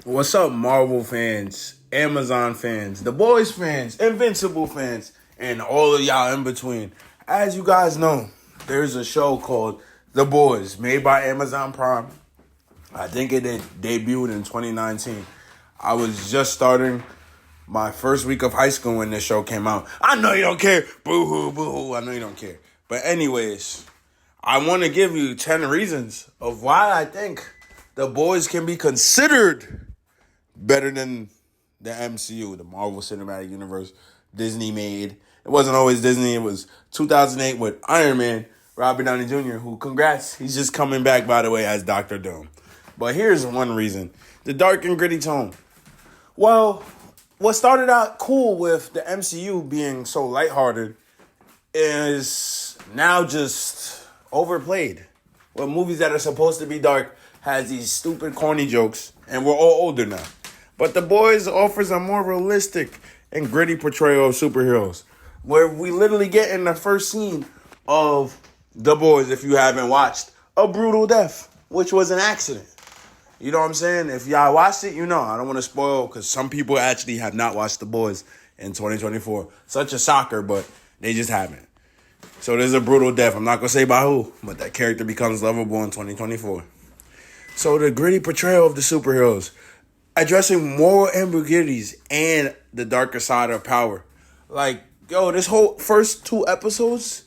What's up, Marvel fans, Amazon fans, The Boys fans, Invincible fans, and all of y'all in between? As you guys know, there's a show called The Boys, made by Amazon Prime. I think it debuted in 2019. I was just starting my first week of high school when this show came out. I know you don't care. Boo-hoo, boo-hoo. I know you don't care. But anyways, I want to give you 10 reasons of why I think The Boys can be considered better than the MCU, the Marvel Cinematic Universe, Disney made. It wasn't always Disney. It was 2008 with Iron Man, Robert Downey Jr., who, congrats, he's just coming back, by the way, as Dr. Doom. But here's one reason. The dark and gritty tone. Well, what started out cool with the MCU being so lighthearted is now just overplayed. Where movies that are supposed to be dark has these stupid, corny jokes, and we're all older now. But The Boys offers a more realistic and gritty portrayal of superheroes, where we literally get in the first scene of The Boys, if you haven't watched, a brutal death, which was an accident. You know what I'm saying? If y'all watched it, you know. I don't want to spoil, because some people actually have not watched The Boys in 2024. Such a shocker, but they just haven't. So there's a brutal death. I'm not going to say by who, but that character becomes lovable in 2024. So the gritty portrayal of the superheroes, addressing moral ambiguities and the darker side of power. Like, yo, this whole first 2 episodes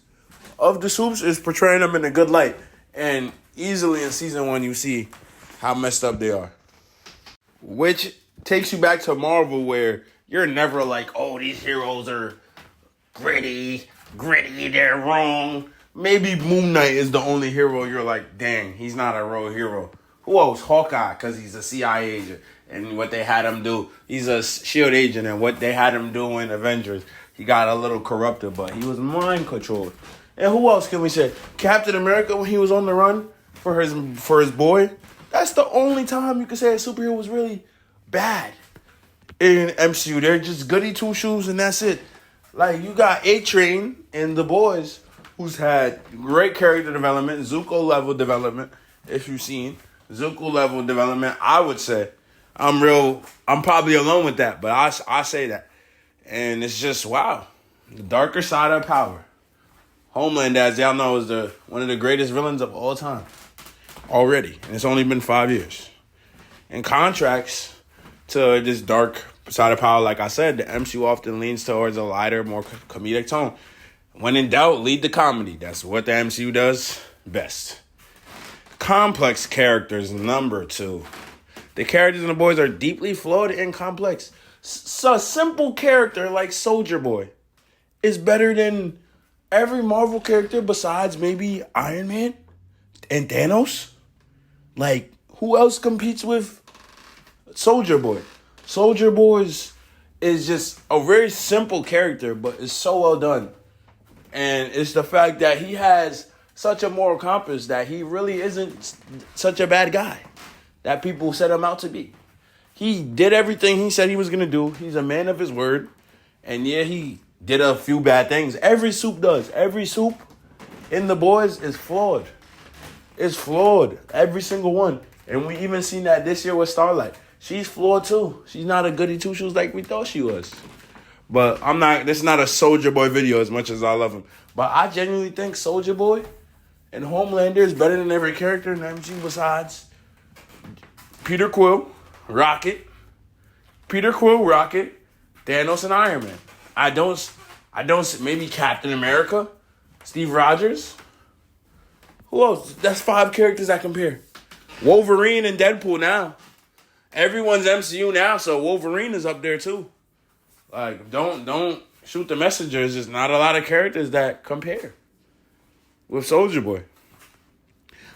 of the Supes is portraying them in a good light. And easily in season 1, you see how messed up they are. Which takes you back to Marvel, where you're never like, oh, these heroes are gritty, they're wrong. Maybe Moon Knight is the only hero you're like, dang, he's not a real hero. Who else? Hawkeye, because he's a CIA agent. And what they had him do, he's a S.H.I.E.L.D. agent, and what they had him do in Avengers, he got a little corrupted, but he was mind controlled. And who else can we say? Captain America, when he was on the run for his boy, that's the only time you can say a superhero was really bad in MCU. They're just goody two shoes, and that's it. Like, you got A-Train in The Boys, who's had great character development, Zuko level development, if you've seen. Zuko level development, I would say. I'm probably alone with that, but I say that. And it's just, wow. The darker side of power. Homelander, as y'all know, is one of the greatest villains of all time. Already. And it's only been 5 years. In contrast to this dark side of power, like I said, the MCU often leans towards a lighter, more comedic tone. When in doubt, lead the comedy. That's what the MCU does best. Complex characters, number 2. The characters in The Boys are deeply flawed and complex. So a simple character like Soldier Boy is better than every Marvel character besides maybe Iron Man and Thanos. Like, who else competes with Soldier Boy? Soldier Boy is just a very simple character, but it's so well done. And it's the fact that he has such a moral compass that he really isn't such a bad guy that people set him out to be. He did everything he said he was going to do. He's a man of his word. And yeah, he did a few bad things. Every Supe does. Every Supe in The Boys is flawed. It's flawed. Every single one. And we even seen that this year with Starlight. She's flawed too. She's not a goody two-shoes like we thought she was. But this is not a Soldier Boy video as much as I love him. But I genuinely think Soldier Boy and Homelander is better than every character in the MCU besides Peter Quill, Rocket, Thanos, and Iron Man. I don't, maybe Captain America, Steve Rogers. Who else? That's 5 characters I compare. Wolverine and Deadpool now. Everyone's MCU now, so Wolverine is up there too. Like, don't shoot the messenger. There's just not a lot of characters that compare with Soldier Boy.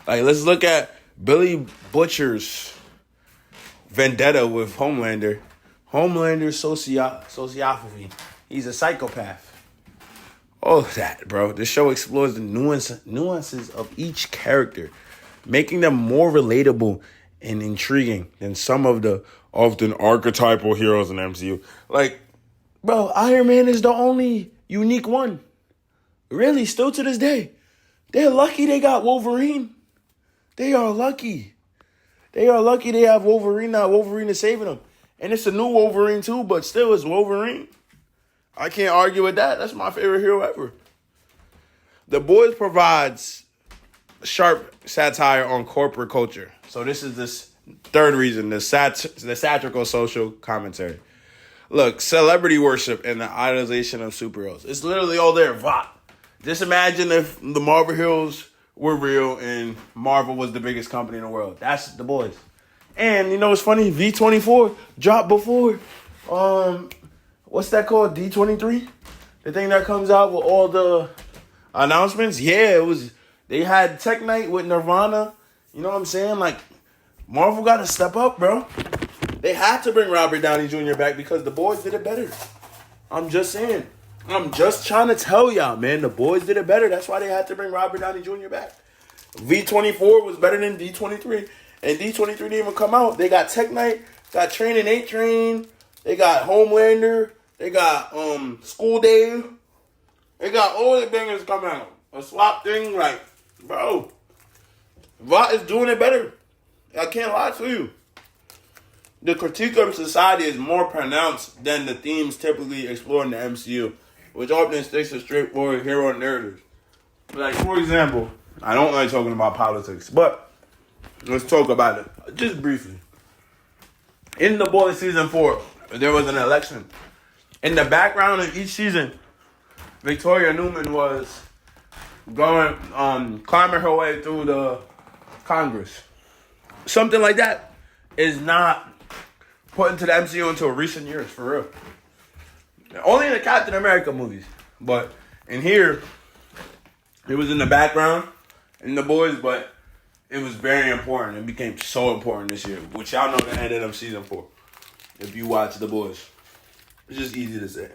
Like, let's look at Billy Butcher's vendetta with Homelander. Homelander's sociopathy. He's a psychopath. All of that, bro. This show explores the nuances of each character, making them more relatable and intriguing than some of the often archetypal heroes in the MCU. Like, bro, Iron Man is the only unique one. Really, still to this day. They're lucky they got Wolverine. They are lucky. They are lucky they have Wolverine now. Wolverine is saving them. And it's a new Wolverine too, but still it's Wolverine. I can't argue with that. That's my favorite hero ever. The Boys provides sharp satire on corporate culture. So this is this third reason, the satirical social commentary. Look, celebrity worship and the idolization of superheroes. It's literally all there. Vought. Just imagine if the Marvel heroes were real and Marvel was the biggest company in the world. That's The Boys. And you know what's funny? V24 dropped before. What's that called? D23? The thing that comes out with all the announcements? Yeah, it was. They had Tech Night with Nirvana. You know what I'm saying? Like, Marvel got to step up, bro. They had to bring Robert Downey Jr. back because The Boys did it better. I'm just saying. I'm just trying to tell y'all, man. The Boys did it better. That's why they had to bring Robert Downey Jr. back. V24 was better than D23. And D23 didn't even come out. They got Tech Night, got Train and 8 Train. They got Homelander. They got School Day. They got all the bangers coming out. A swap thing, like, bro. Vought is doing it better. I can't lie to you. The critique of society is more pronounced than the themes typically explored in the MCU, which often sticks to straightforward hero narratives. Like, for example, I don't like talking about politics, but let's talk about it just briefly. In The Boys season 4, there was an election. In the background of each season, Victoria Newman was going, climbing her way through the Congress. Something like that is not put into the MCU until recent years, for real. Only in the Captain America movies. But in here, it was in the background in The Boys, but it was very important. It became so important this year, which y'all know the ended of season 4. If you watch The Boys. It's just easy to say.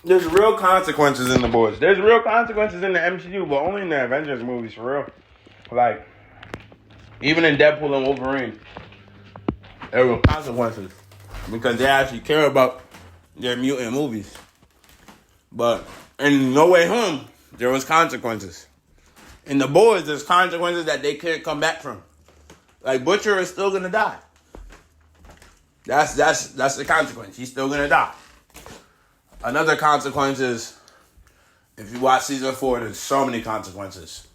There's real consequences in The Boys. There's real consequences in the MCU, but only in the Avengers movies, for real. Like, even in Deadpool and Wolverine, there were consequences. Because they actually care about their mutant movies. But in No Way Home, there was consequences. In The Boys, there's consequences that they can't come back from. Like, Butcher is still gonna die. That's the consequence. He's still gonna die. Another consequence is, if you watch season 4, there's so many consequences.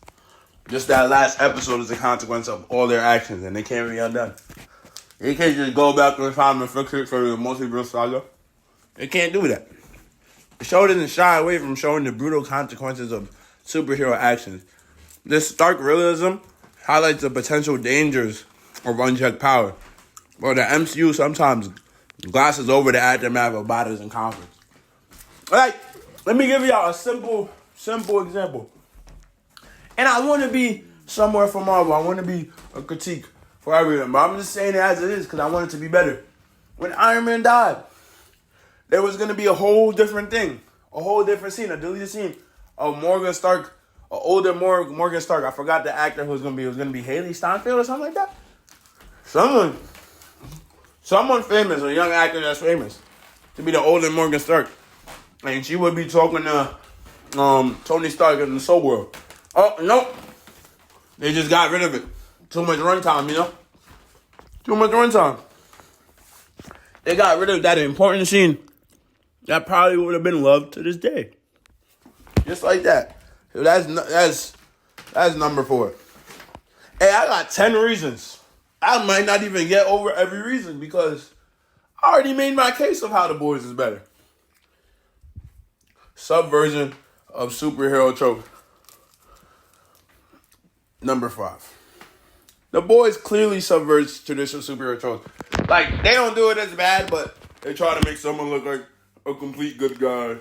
Just that last episode is a consequence of all their actions, and they can't be undone. They can't just go back in time and fix it for the multiverse saga. They can't do that. The show doesn't shy away from showing the brutal consequences of superhero actions. This stark realism highlights the potential dangers of unchecked power, while the MCU sometimes glosses over the aftermath of battles and conflicts. Like, let me give y'all a simple example. And I want to be somewhere for Marvel. I want to be a critique for everyone. But I'm just saying it as it is because I want it to be better. When Iron Man died, there was going to be a whole different thing. A whole different scene. A deleted scene of Morgan Stark. An older Morgan Stark. I forgot the actor who was going to be. It was going to be Haley Steinfeld or something like that. Someone famous. A young actor that's famous. To be the older Morgan Stark. And she would be talking to Tony Stark in the Soul World. Oh, no. They just got rid of it. Too much runtime, you know? Too much runtime. They got rid of that important scene that probably would have been loved to this day. Just like that. So that's number 4. Hey, I got 10 reasons. I might not even get over every reason because I already made my case of how The Boys is better. Subversion of superhero trope. Number 5. The Boys clearly subverts traditional superhero tropes. Like, they don't do it as bad, but they try to make someone look like a complete good guy.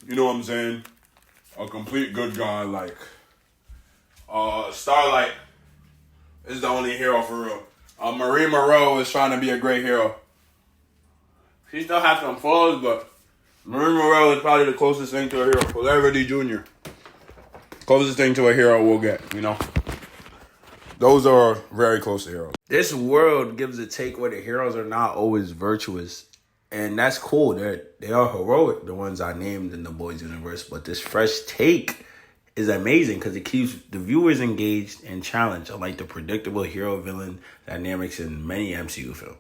You know what I'm saying? A complete good guy, like Starlight is the only hero for real. Marie Moreau is trying to be a great hero. She still has some flaws, but Marie Moreau is probably the closest thing to a hero. Larry D. Jr. Closest thing to a hero we'll get, you know? Those are very close to heroes. This world gives a take where the heroes are not always virtuous. And that's cool. They are heroic, the ones I named in the Boys universe. But this fresh take is amazing because it keeps the viewers engaged and challenged, unlike the predictable hero-villain dynamics in many MCU films.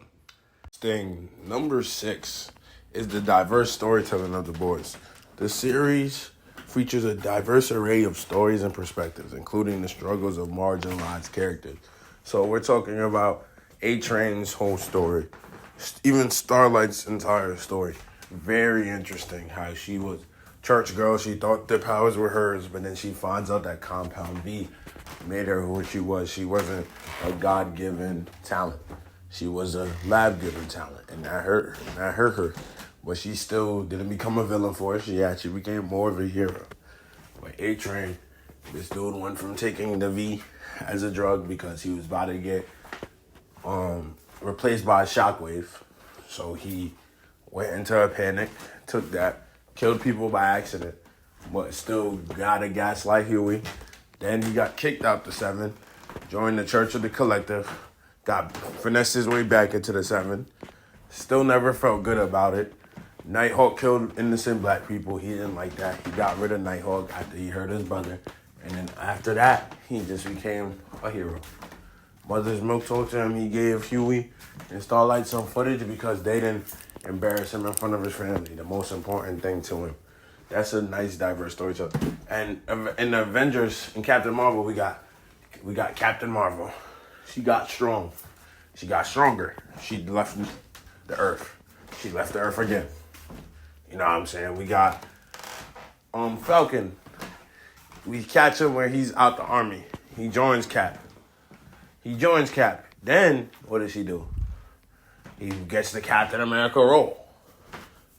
Thing number 6 is the diverse storytelling of The Boys. The series features a diverse array of stories and perspectives, including the struggles of marginalized characters. So we're talking about A-Train's whole story, even Starlight's entire story. Very interesting how she was church girl. She thought the powers were hers, but then she finds out that Compound V made her who she was. She wasn't a God-given talent. She was a lab-given talent, and that hurt her. But she still didn't become a villain for it. She actually became more of a hero. But A-Train, this dude went from taking the V as a drug because he was about to get replaced by a shockwave. So he went into a panic, took that, killed people by accident, but still got to gaslight Huey. Then he got kicked out the 7, joined the Church of the Collective, finessed his way back into the 7. Still never felt good about it. Nighthawk killed innocent black people. He didn't like that. He got rid of Nighthawk after he hurt his brother. And then after that, he just became a hero. Mother's Milk told him he gave Huey and Starlight some footage because they didn't embarrass him in front of his family. The most important thing to him. That's a nice, diverse story. And in the Avengers, in Captain Marvel, we got Captain Marvel. She got strong. She got stronger. She left the Earth. She left the Earth again. You know what I'm saying? We got Falcon. We catch him where he's out the army. He joins Cap. Then, what does he do? He gets the Captain America role.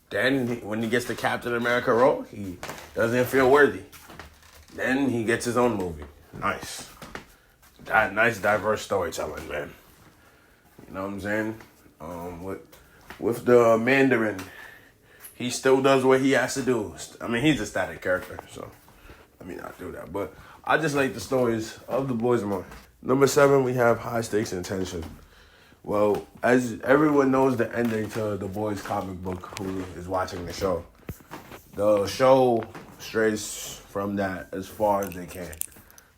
Then, when he gets the Captain America role, he doesn't feel worthy. Then he gets his own movie. Nice. Nice, diverse storytelling, man. You know what I'm saying? With the Mandarin, he still does what he has to do. I mean, he's a static character, so let me not do that. But I just like the stories of The Boys more. Number 7, we have high stakes and tension. Well, as everyone knows the ending to The Boys comic book who is watching the show. The show strays from that as far as they can.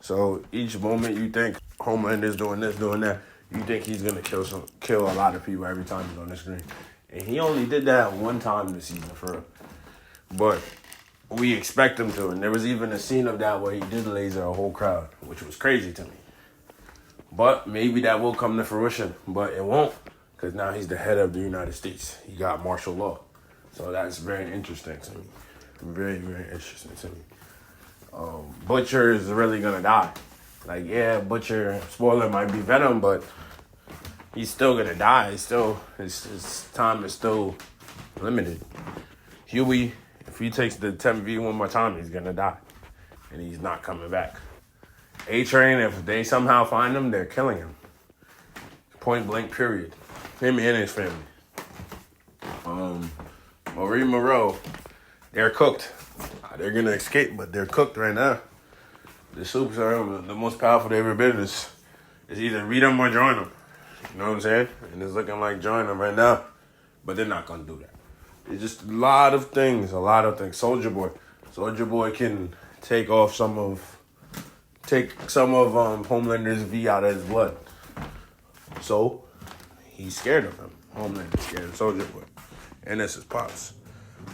So each moment you think Homelander's doing this, doing that, you think he's gonna kill a lot of people every time he's on the screen. And he only did that one time this season, for real. But we expect him to. And there was even a scene of that where he did laser a whole crowd, which was crazy to me. But maybe that will come to fruition. But it won't, because now he's the head of the United States. He got martial law. So that's very interesting to me. Very, very interesting to me. Butcher is really going to die. Like, yeah, Butcher, spoiler, might be Venom, but he's still going to die. His time is still limited. Huey, if he takes the 10V one more time, he's going to die. And he's not coming back. A-Train, if they somehow find him, they're killing him. Point blank, period. Him and his family. Marie Moreau, they're cooked. They're going to escape, but they're cooked right now. The Supes are the most powerful they ever been. Is either read them or join them. You know what I'm saying? And it's looking like join them right now. But they're not going to do that. It's just a lot of things. Soldier Boy can take some of Homelander's V out of his blood. So, he's scared of him. Homelander's scared of Soldier Boy. And that's his pops.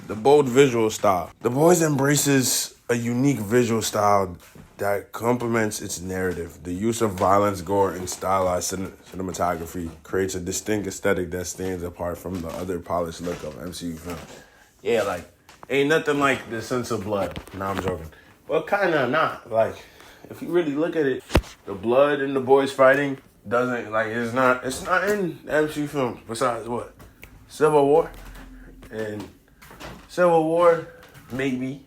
The bold visual style. The Boys embraces a unique visual style that complements its narrative. The use of violence, gore, and stylized cinematography creates a distinct aesthetic that stands apart from the other polished look of MCU films. Yeah, like, ain't nothing like the sense of blood. Nah, I'm joking. Well, kind of not. Like, if you really look at it, the blood in the Boys fighting doesn't, like, it's not in MCU films. Besides what? Civil War. And Civil War, maybe.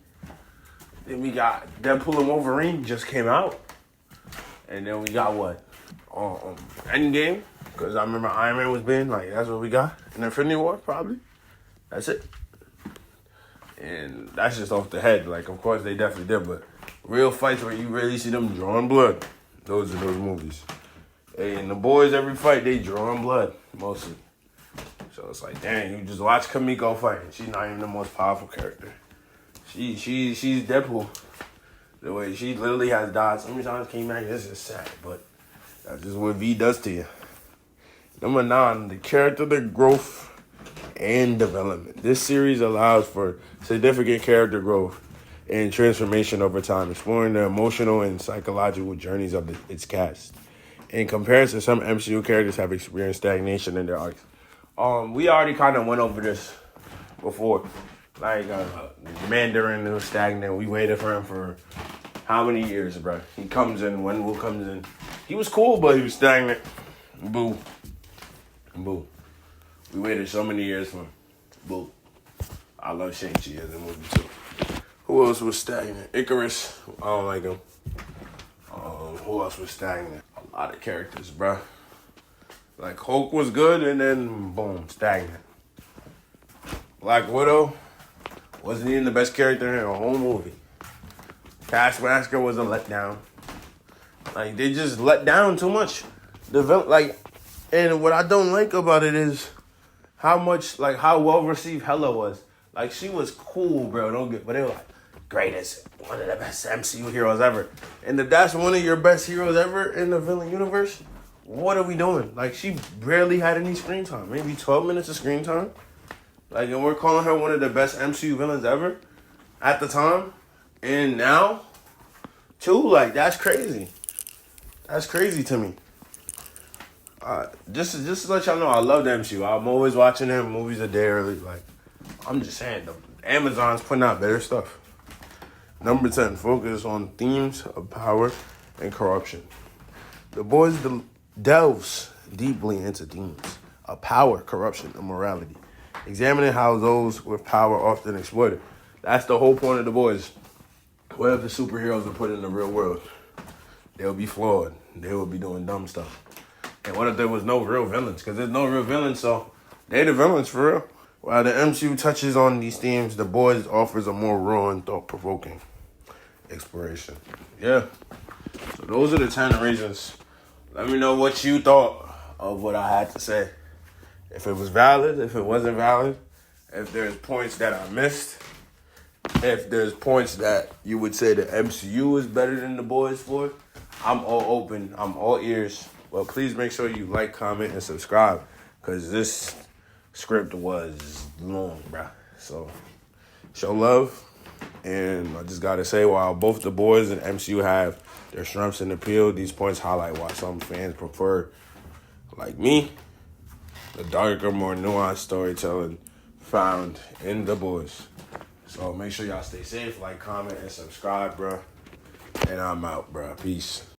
Then we got Deadpool and Wolverine just came out. And then we got what? Endgame. Because I remember Iron Man was big. Like, that's what we got. And Infinity War, probably. That's it. And that's just off the head. Like, of course, they definitely did. But real fights where you really see them drawing blood. Those are those movies. Hey, and the Boys, every fight, they drawing blood. Mostly. So it's like, dang, you just watch Kamiko fight. She's not even the most powerful character. She's Deadpool. The way she literally has died so many times, came back, this is sad, but that's just what V does to you. Number 9, the character, the growth, and development. This series allows for significant character growth and transformation over time, exploring the emotional and psychological journeys of its cast. In comparison, some MCU characters have experienced stagnation in their arcs. We already kind of went over this before. Like, Mandarin was stagnant. We waited for him for how many years, bro? He comes in, when Will comes in. He was cool, but he was stagnant. Boo. Boo. We waited so many years for him. Boo. I love Shang-Chi as a movie, too. Who else was stagnant? Icarus. I don't like him. Who else was stagnant? A lot of characters, bro. Like, Hulk was good, and then, boom, stagnant. Black Widow wasn't even the best character in the whole movie. Taskmaster was a letdown. Like, they just let down too much. And what I don't like about it is how well received Hela was. Like, she was cool, bro. But they were like, greatest, one of the best MCU heroes ever. And if that's one of your best heroes ever in the villain universe, what are we doing? Like, she barely had any screen time. Maybe 12 minutes of screen time. Like, and we're calling her one of the best MCU villains ever at the time. And now, too, like, that's crazy. That's crazy to me. Just to let y'all know, I love the MCU. I'm always watching them movies a day early. Like, I'm just saying, Amazon's putting out better stuff. Number 10, focus on themes of power and corruption. The Boys delves deeply into themes of power, corruption, and morality, examining how those with power often exploit it. That's the whole point of The Boys. What if the superheroes are put in the real world? They'll be flawed. They will be doing dumb stuff. And what if there was no real villains? Because there's no real villains, so they're the villains for real. While the MCU touches on these themes, The Boys offers a more raw and thought-provoking exploration. Yeah. So those are the 10 reasons. Let me know what you thought of what I had to say. If it was valid, if it wasn't valid, if there's points that I missed, if there's points that you would say the MCU is better than The Boys for, I'm all open. I'm all ears. Well, please make sure you like, comment, and subscribe, because this script was long, bruh. So, show love. And I just got to say, while both The Boys and MCU have their strengths and appeal, these points highlight why some fans prefer, like me, the darker, more nuanced storytelling found in The Boys. So make sure y'all stay safe, like, comment, and subscribe, bruh. And I'm out, bruh. Peace.